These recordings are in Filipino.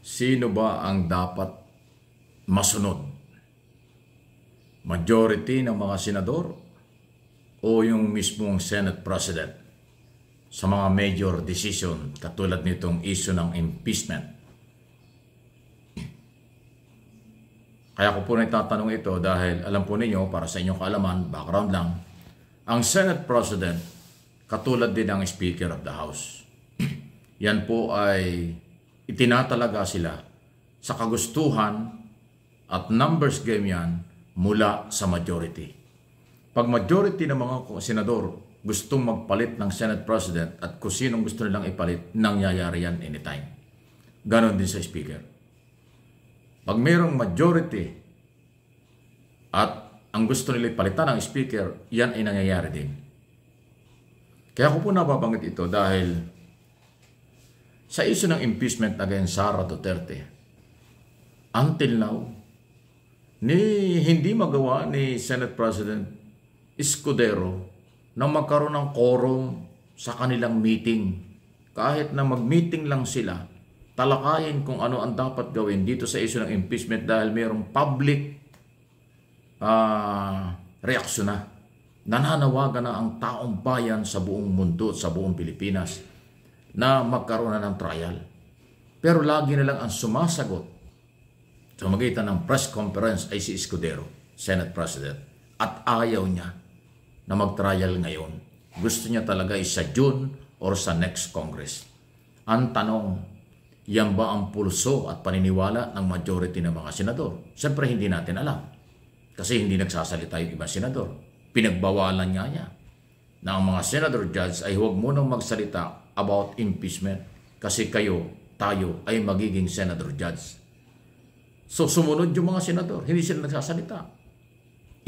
Sino ba ang dapat masunod? Majority ng mga senador o yung mismong Senate President sa mga major decision katulad nitong issue ng impeachment? Kaya ko po natatanong ito dahil alam po ninyo, para sa inyong kaalaman, background lang, ang Senate President katulad din ng Speaker of the House. Yan po ay itinatalaga sila sa kagustuhan at numbers game yan mula sa majority. Pag majority ng mga senador gustong magpalit ng Senate President at kung sinong gusto nilang ipalit, nangyayari yan anytime. Ganon din sa Speaker. Pag mayroong majority at ang gusto nila ipalitan ng Speaker, yan ay nangyayari din. Kaya ko po nababanggit ito dahil sa issue ng impeachment against Sara Duterte, until now, hindi magawa ni Senate President Escudero na magkaroon ng quorum sa kanilang meeting. Kahit na mag-meeting lang sila, talakayin kung ano ang dapat gawin dito sa issue ng impeachment dahil mayroong public reaksyon na. Nananawagan na ang taong bayan sa buong mundo, sa buong Pilipinas na magkaroon na ng trial. Pero lagi na lang ang sumasagot sa magitan ng press conference ay si Escudero, Senate President. At ayaw niya na mag-trial ngayon. Gusto niya talaga ay sa June or sa next Congress. Ang tanong, yan ba ang pulso at paniniwala ng majority ng mga senador? Siyempre hindi natin alam. Kasi hindi nagsasalita yung ibang senador. Pinagbawalan nga niya na ang mga senador judge ay huwag munang magsalita about impeachment kasi tayo ay magiging senador judge. So sumunod yung mga senador, hindi sila nagsasalita.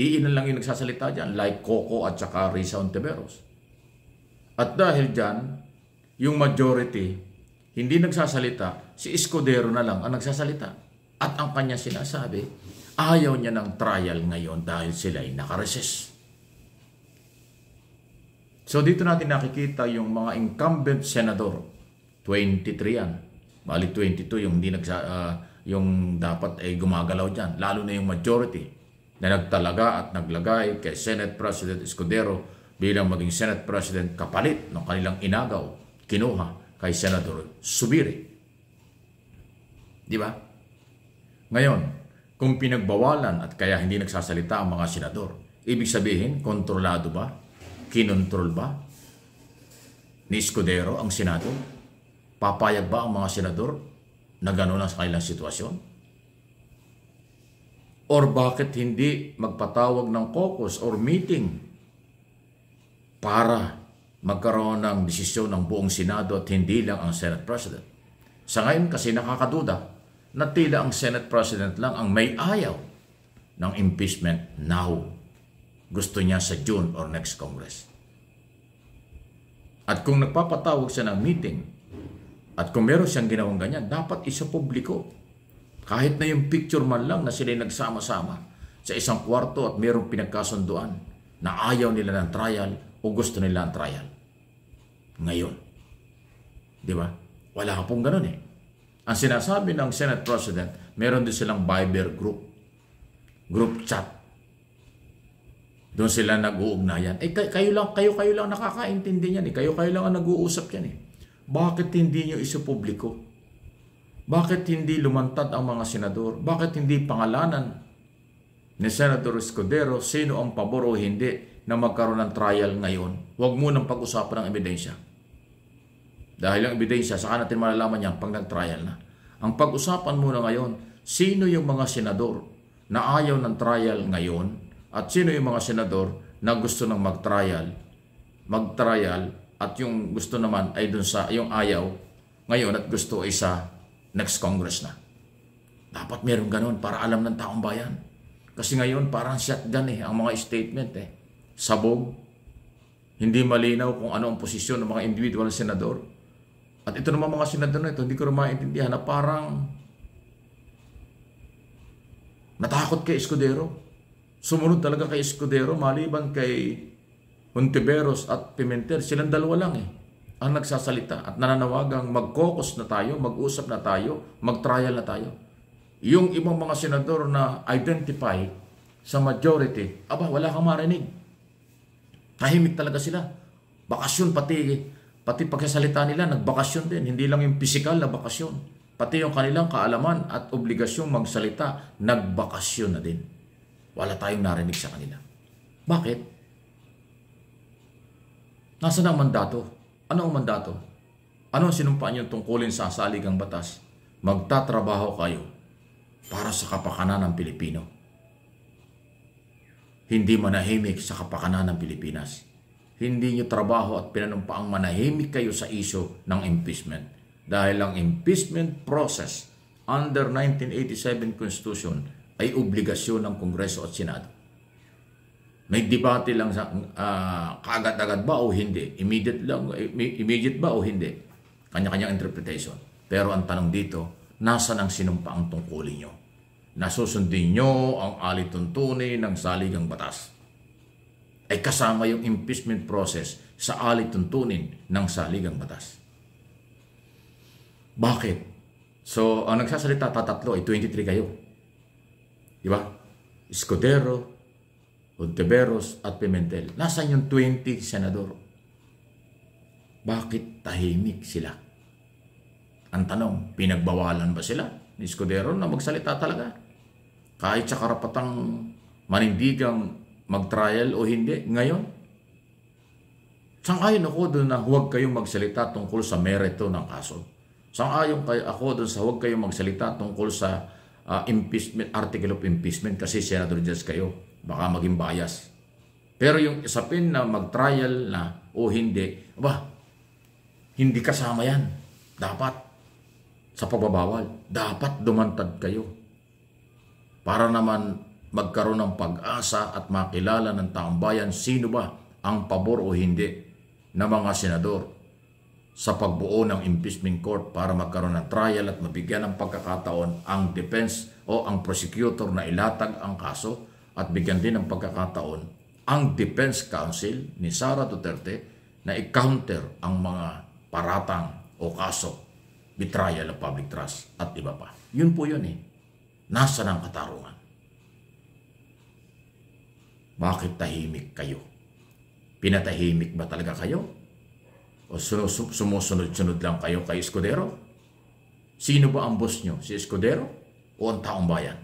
Iilan lang yung nagsasalita dyan, like Coco at saka Risa Ontiveros. At dahil dyan, yung majority, hindi nagsasalita, si Escudero na lang ang nagsasalita. At ang kanya sinasabi, ayaw niya ng trial ngayon dahil sila ay nakaresist. So dito natin nakikita yung mga incumbent senador, 23 yan. Bali 22 yung yung dapat ay gumagalaw dyan. Lalo na yung majority na nagtalaga at naglagay kay Senate President Escudero bilang maging Senate President kapalit ng kanilang inagaw, kinuha kay Senador Zubiri. Di ba? Ngayon, kung pinagbawalan at kaya hindi nagsasalita ang mga senador, ibig sabihin, kontrolado ba? Kinontrol ba ni Escudero ang Senado? Papayag ba ang mga senador na gano'n ang kanilang sitwasyon? Or bakit hindi magpatawag ng caucus or meeting para magkaroon ng desisyon ng buong Senado at hindi lang ang Senate President? Sa ngayon kasi nakakaduda na tila ang Senate President lang ang may ayaw ng impeachment now. Gusto niya sa June or next Congress. At kung nagpapatawag siya ng meeting at kung meron siyang ginawang ganyan, dapat isa publiko. Kahit na yung picture man lang na sila nagsama-sama sa isang kwarto at merong pinagkasunduan na ayaw nila ng trial o gusto nila ng trial. Ngayon. Di ba? Wala pong ganun eh. Ang sinasabi ng Senate President, meron din silang Viber group chat. Doon sila nag-uugnayan. Kayo lang nakakaintindi niyan eh. Kayo lang ang nag-uusap yan eh. Bakit hindi nyo isupubliko? Bakit hindi lumantad ang mga senador? Bakit hindi pangalanan ni Senator Escudero sino ang pabor o hindi na magkaroon ng trial ngayon? Huwag munang pag-usapan ng ebidensya. Dahil ang ebidensya, saka natin malalaman yan pag nag-trial na. Ang pag-usapan muna ngayon, sino yung mga senador na ayaw ng trial ngayon? At sino yung mga senador na gusto ng mag-trial at yung gusto naman ay dun sa yung ayaw ngayon at gusto ay sa next Congress na. Dapat meron ganun para alam ng taong bayan. Kasi ngayon parang shotgun eh ang mga statement eh. Sabog. Hindi malinaw kung ano ang posisyon ng mga individual senador. At ito naman mga senador na ito, hindi ko rin maintindihan na parang natakot kay Escudero. Sumunod talaga kay Escudero maliban kay Ontiveros at Pimentel. Silang dalawa lang eh. ang nagsasalita at nananawagang mag-caucus na tayo, mag-usap na tayo, mag-trial na tayo. Yung ibang mga senador na identify sa majority, wala kang marinig. Tahimik talaga sila. Bakasyon pati pagkasalita nila, nagbakasyon din. Hindi lang yung physical na bakasyon. Pati yung kanilang kaalaman at obligasyong magsalita, nagbakasyon na din. Wala tayong narinig sa kanila. Bakit? Nasaan ang mandato? Ano ang mandato? Ano ang sinumpaan yung tungkulin sa saligang batas? Magtatrabaho kayo para sa kapakanan ng Pilipino. Hindi manahimik sa kapakanan ng Pilipinas. Hindi nyo trabaho at pinanumpaang manahimik kayo sa isyo ng impeachment. Dahil ang impeachment process under 1987 Constitution ay obligasyon ng Kongreso at Senado. May debate lang sa kaagad-agad ba o hindi? Immediate ba o hindi? Kanya-kanyang interpretation. Pero ang tanong dito, nasaan ang sinumpaang tungkulin nyo? Nasusundin nyo ang alituntunin ng saligang batas. Ay kasama yung impeachment process sa alituntunin ng saligang batas. Bakit? So, ang nagsasalita tatatlo ay 23 kayo. Diba? Escudero, Ontiveros at Pimentel. Nasaan yung 20 senador? Bakit tahimik sila? Ang tanong, pinagbawalan ba sila ni Escudero na magsalita talaga? Kahit sa karapatang manindigang mag-trial o hindi ngayon? Sang-ayon ako doon na huwag kayong magsalita tungkol sa merito ng kaso. Sang-ayon ako doon sa huwag kayong magsalita tungkol sa impeachment, article of impeachment kasi senador judge kayo. Baka maging bias. Pero yung isapin na mag-trial na o hindi, hindi kasama yan. Dapat sa pagbabawal, dapat dumantad kayo. Para naman magkaroon ng pag-asa at makilala ng taong bayan sino ba ang pabor o hindi na mga senador sa pagbuo ng impeachment court para magkaroon ng trial at mabigyan ng pagkakataon ang defense o ang prosecutor na ilatag ang kaso at bigyan din ng pagkakataon ang defense counsel ni Sara Duterte na i-counter ang mga paratang o kaso, betrayal of public trust at iba pa. Yun po yun eh. Nasaan ang katarungan? Bakit tahimik kayo? Pinatahimik ba talaga kayo? O sumusunod-sunod lang kayo kay Escudero? Sino ba ang boss nyo? Si Escudero o ang taong bayan?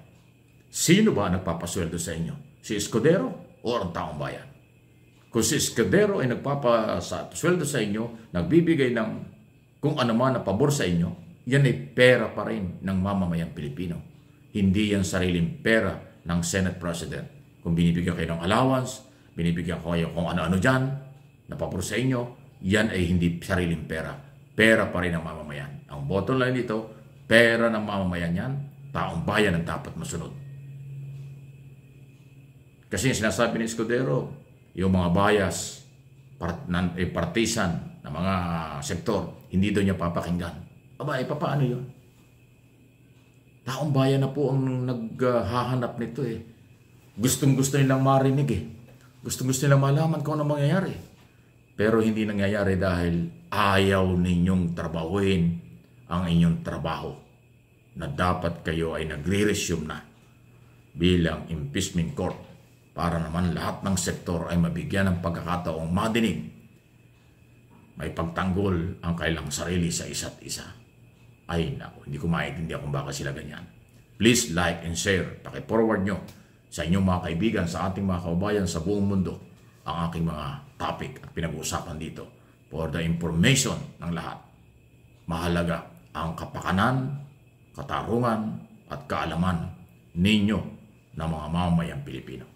Sino ba ang nagpapasweldo sa inyo? Si Escudero o ang taong bayan? Kung si Escudero ay nagpapasweldo sa inyo, nagbibigay ng kung ano man na pabor sa inyo, yan ay pera pa rin ng mamamayang Pilipino. Hindi yan sariling pera ng Senate President. Kung binibigyan kayo ng allowance, binibigyan kayo kung ano-ano dyan, na pabor sa inyo, yan ay hindi sariling pera. Pera pa rin ng mamamayan. Ang bottom line dito, pera ng mamamayan yan, taong bayan ang dapat masunod. Kasi yung sinasabi ni Escudero, yung mga bias, partisan na mga sektor, hindi doon niya papakinggan. Paano yun? Taong bayan na po ang naghahanap nito eh. Gustong-gusto nilang marinig eh. Gustong-gusto nilang malaman kung ano mangyayari. Pero hindi nangyayari dahil ayaw ninyong trabahuin ang inyong trabaho na dapat kayo ay nagre-resume na bilang impeachment court para naman lahat ng sektor ay mabigyan ng pagkakataong madinig. May pagtanggol ang kailang sarili sa isa't isa. Ay naku, hindi ko maintindihan kung bakit sila ganyan. Please like and share. Paki-forward nyo sa inyong mga kaibigan, sa ating mga kababayan sa buong mundo ang aking mga topic at pinag-uusapan dito for the information ng lahat. Mahalaga ang kapakanan, katarungan at kaalaman ninyo ng mga mamamayang Pilipino.